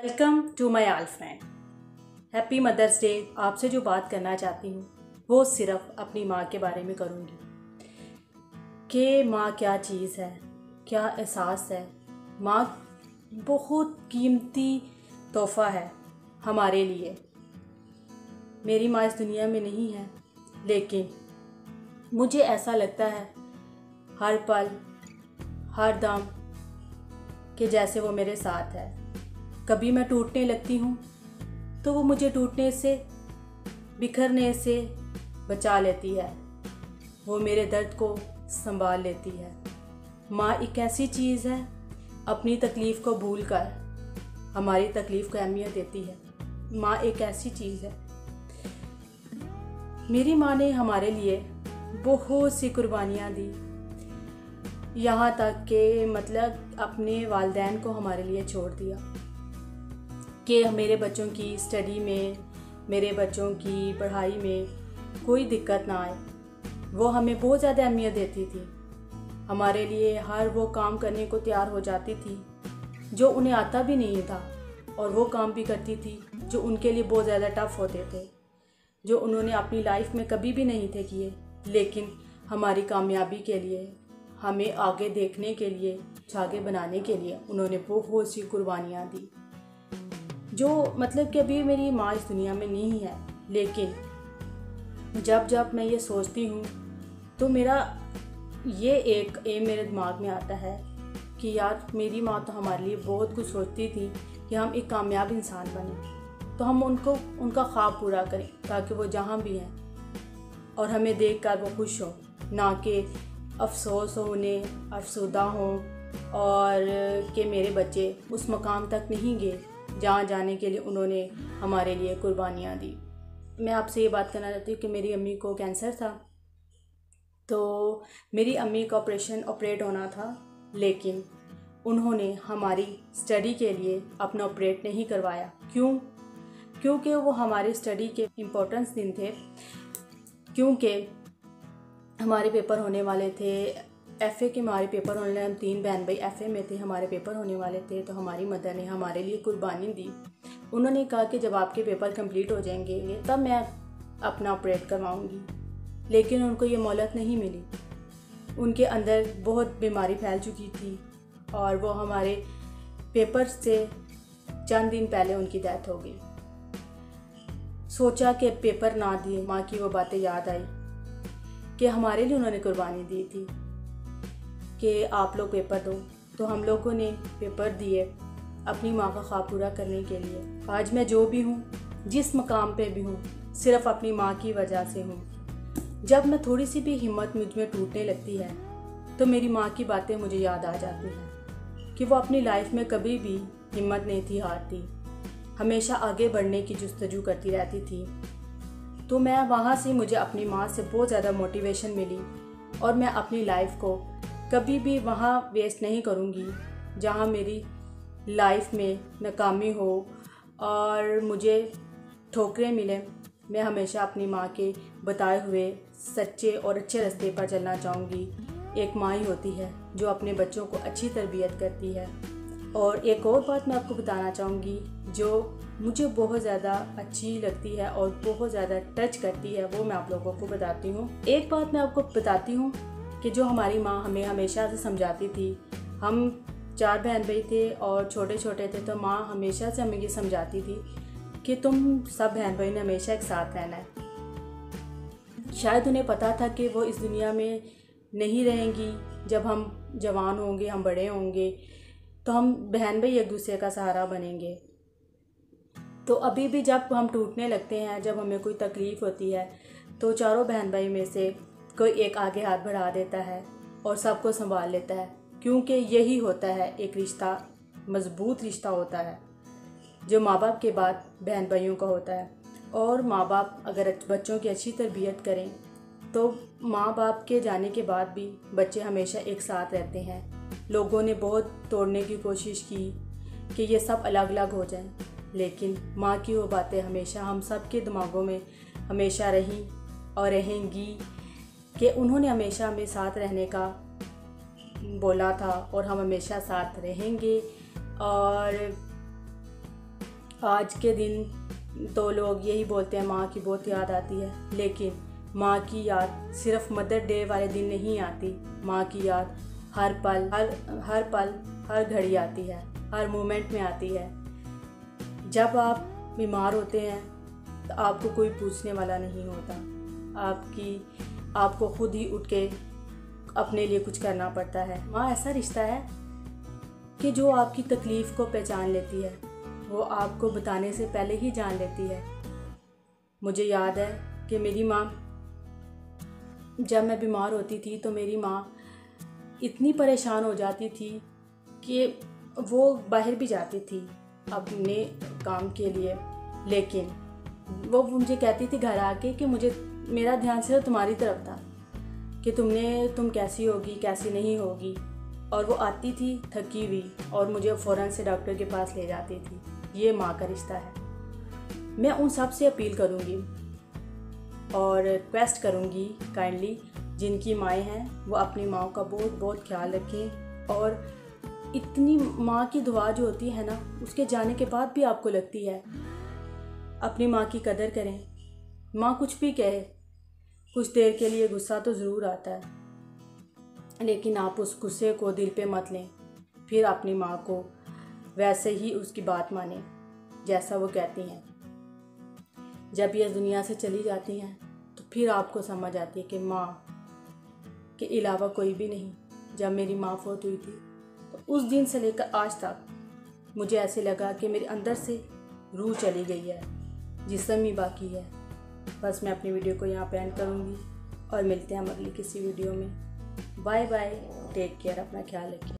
Welcome to my all friend. Happy mother's day. आपसे जो बात करना चाहती हूँ वो सिर्फ अपनी माँ के बारे में करूँगी कि माँ क्या चीज़ है, क्या एहसास है। माँ बहुत कीमती तोहफ़ा है हमारे लिए। मेरी माँ इस दुनिया में नहीं है, लेकिन मुझे ऐसा लगता है हर पल हर दम कि जैसे वो मेरे साथ है। कभी मैं टूटने लगती हूँ तो वो मुझे टूटने से, बिखरने से बचा लेती है। वो मेरे दर्द को संभाल लेती है। माँ एक ऐसी चीज़ है, अपनी तकलीफ़ को भूलकर हमारी तकलीफ़ को अहमियत देती है। माँ एक ऐसी चीज़ है। मेरी माँ ने हमारे लिए बहुत सी कुर्बानियाँ दी, यहाँ तक कि मतलब अपने वालिदैन को हमारे लिए छोड़ दिया कि मेरे बच्चों की स्टडी में, मेरे बच्चों की पढ़ाई में कोई दिक्कत ना आए। वो हमें बहुत ज़्यादा अहमियत देती थी। हमारे लिए हर वो काम करने को तैयार हो जाती थी जो उन्हें आता भी नहीं था, और वो काम भी करती थी जो उनके लिए बहुत ज़्यादा टफ़ होते थे, जो उन्होंने अपनी लाइफ में कभी भी नहीं थे किए। लेकिन हमारी कामयाबी के लिए, हमें आगे देखने के लिए, आगे बनाने के लिए उन्होंने बहुत सी कुर्बानियाँ दी। जो मतलब कि अभी मेरी माँ इस दुनिया में नहीं है, लेकिन जब जब मैं ये सोचती हूँ तो मेरा ये एक एम मेरे दिमाग में आता है कि यार मेरी माँ तो हमारे लिए बहुत कुछ सोचती थी कि हम एक कामयाब इंसान बने, तो हम उनका ख्वाब पूरा करें ताकि वो जहाँ भी हैं और हमें देखकर वो खुश हों, ना कि अफसोस हो, उन्हें अफसुदा हों और कि मेरे बच्चे उस मकाम तक नहीं गए जहाँ जाने के लिए उन्होंने हमारे लिए कुर्बानियाँ दी। मैं आपसे ये बात करना चाहती हूँ कि मेरी अम्मी को कैंसर था, तो मेरी अम्मी का ऑपरेट होना था, लेकिन उन्होंने हमारी स्टडी के लिए अपना ऑपरेट नहीं करवाया। क्यों? क्योंकि वो हमारी स्टडी के इम्पोर्टेंस दिन थे, क्योंकि हमारे पेपर होने वाले थे एफ़ए के। हमारे पेपर होने वाले, हम 3 बहन भाई एफ़ए में थे, हमारे पेपर होने वाले थे। तो हमारी मदर ने हमारे लिए कुर्बानी दी। उन्होंने कहा कि जब आपके पेपर कंप्लीट हो जाएंगे तब मैं अपना ऑपरेट करवाऊंगी, लेकिन उनको ये मोहलत नहीं मिली। उनके अंदर बहुत बीमारी फैल चुकी थी और वो हमारे पेपर से चंद दिन पहले उनकी डेथ हो गई। सोचा कि पेपर ना दिए, माँ की वो बातें याद आई कि हमारे लिए उन्होंने कुर्बानी दी थी कि आप लोग पेपर दो। तो हम लोगों ने पेपर दिए अपनी माँ का ख्वाब पूरा करने के लिए। आज मैं जो भी हूँ, जिस मकाम पे भी हूँ, सिर्फ अपनी माँ की वजह से हूँ। जब मैं थोड़ी सी भी हिम्मत मुझ में टूटने लगती है तो मेरी माँ की बातें मुझे याद आ जाती हैं कि वो अपनी लाइफ में कभी भी हिम्मत नहीं थी हारती, हमेशा आगे बढ़ने की जुस्तजू करती रहती थी। तो मैं वहाँ से, मुझे अपनी माँ से बहुत ज़्यादा मोटिवेशन मिली और मैं अपनी लाइफ को कभी भी वहाँ वेस्ट नहीं करूँगी जहाँ मेरी लाइफ में नाकामी हो और मुझे ठोकरें मिलें। मैं हमेशा अपनी माँ के बताए हुए सच्चे और अच्छे रास्ते पर चलना चाहूँगी। एक माँ ही होती है जो अपने बच्चों को अच्छी तरबियत करती है। और एक और बात मैं आपको बताना चाहूँगी जो मुझे बहुत ज़्यादा अच्छी लगती है और बहुत ज़्यादा टच करती है, वो मैं आप लोगों को बताती हूँ। एक बात मैं आपको बताती हूँ कि जो हमारी माँ हमें हमेशा से समझाती थी। हम 4 बहन भाई थे और छोटे छोटे थे, तो माँ हमेशा से हमें ये समझाती थी कि तुम सब बहन भाई ने हमेशा एक साथ रहना है। शायद उन्हें पता था कि वो इस दुनिया में नहीं रहेंगी। जब हम जवान होंगे, हम बड़े होंगे, तो हम बहन भाई एक दूसरे का सहारा बनेंगे। तो अभी भी जब हम टूटने लगते हैं, जब हमें कोई तकलीफ़ होती है, तो चारों बहन भाई में से कोई एक आगे हाथ बढ़ा देता है और सबको संभाल लेता है, क्योंकि यही होता है एक रिश्ता, मज़बूत रिश्ता होता है जो माँ बाप के बाद बहन भाइयों का होता है। और माँ बाप अगर बच्चों की अच्छी तरबियत करें तो माँ बाप के जाने के बाद भी बच्चे हमेशा एक साथ रहते हैं। लोगों ने बहुत तोड़ने की कोशिश की कि ये सब अलग अलग हो जाएं, लेकिन माँ की वो बातें हमेशा हम सब के दिमागों में हमेशा रहीं और रहेंगी कि उन्होंने हमेशा हमें साथ रहने का बोला था और हम हमेशा साथ रहेंगे। और आज के दिन तो लोग यही बोलते हैं माँ की बहुत याद आती है, लेकिन माँ की याद सिर्फ मदर डे वाले दिन नहीं आती। माँ की याद हर पल हर घड़ी आती है, हर मोमेंट में आती है। जब आप बीमार होते हैं तो आपको कोई पूछने वाला नहीं होता, आपको खुद ही उठ के अपने लिए कुछ करना पड़ता है। माँ ऐसा रिश्ता है कि जो आपकी तकलीफ़ को पहचान लेती है, वो आपको बताने से पहले ही जान लेती है। मुझे याद है कि मेरी माँ, जब मैं बीमार होती थी तो मेरी माँ इतनी परेशान हो जाती थी कि वो बाहर भी जाती थी अपने काम के लिए, लेकिन वो मुझे कहती थी घर आके कि मेरा ध्यान सिर्फ तुम्हारी तरफ था कि तुम कैसी होगी कैसी नहीं होगी। और वो आती थी थकी हुई और मुझे फ़ौरन से डॉक्टर के पास ले जाती थी। ये माँ का रिश्ता है। मैं उन सब से अपील करूँगी और रिक्वेस्ट करूँगी काइंडली, जिनकी माएँ हैं वो अपनी माँ का बहुत बहुत ख्याल रखें। और इतनी माँ की दुआ जो होती है ना, उसके जाने के बाद भी आपको लगती है, अपनी माँ की कदर करें। माँ कुछ भी कहे, कुछ देर के लिए गुस्सा तो ज़रूर आता है, लेकिन आप उस गुस्से को दिल पे मत लें। फिर अपनी माँ को वैसे ही उसकी बात माने जैसा वो कहती हैं। जब ये दुनिया से चली जाती हैं तो फिर आपको समझ आती है कि माँ के अलावा कोई भी नहीं। जब मेरी माँ फौत हुई थी तो उस दिन से लेकर आज तक मुझे ऐसे लगा कि मेरे अंदर से रूह चली गई है, जिस्म ही बाकी है। बस मैं अपनी वीडियो को यहाँ पे एंड करूँगी और मिलते हैं हम अगली किसी वीडियो में। बाय बाय, टेक केयर, अपना ख्याल रखिए।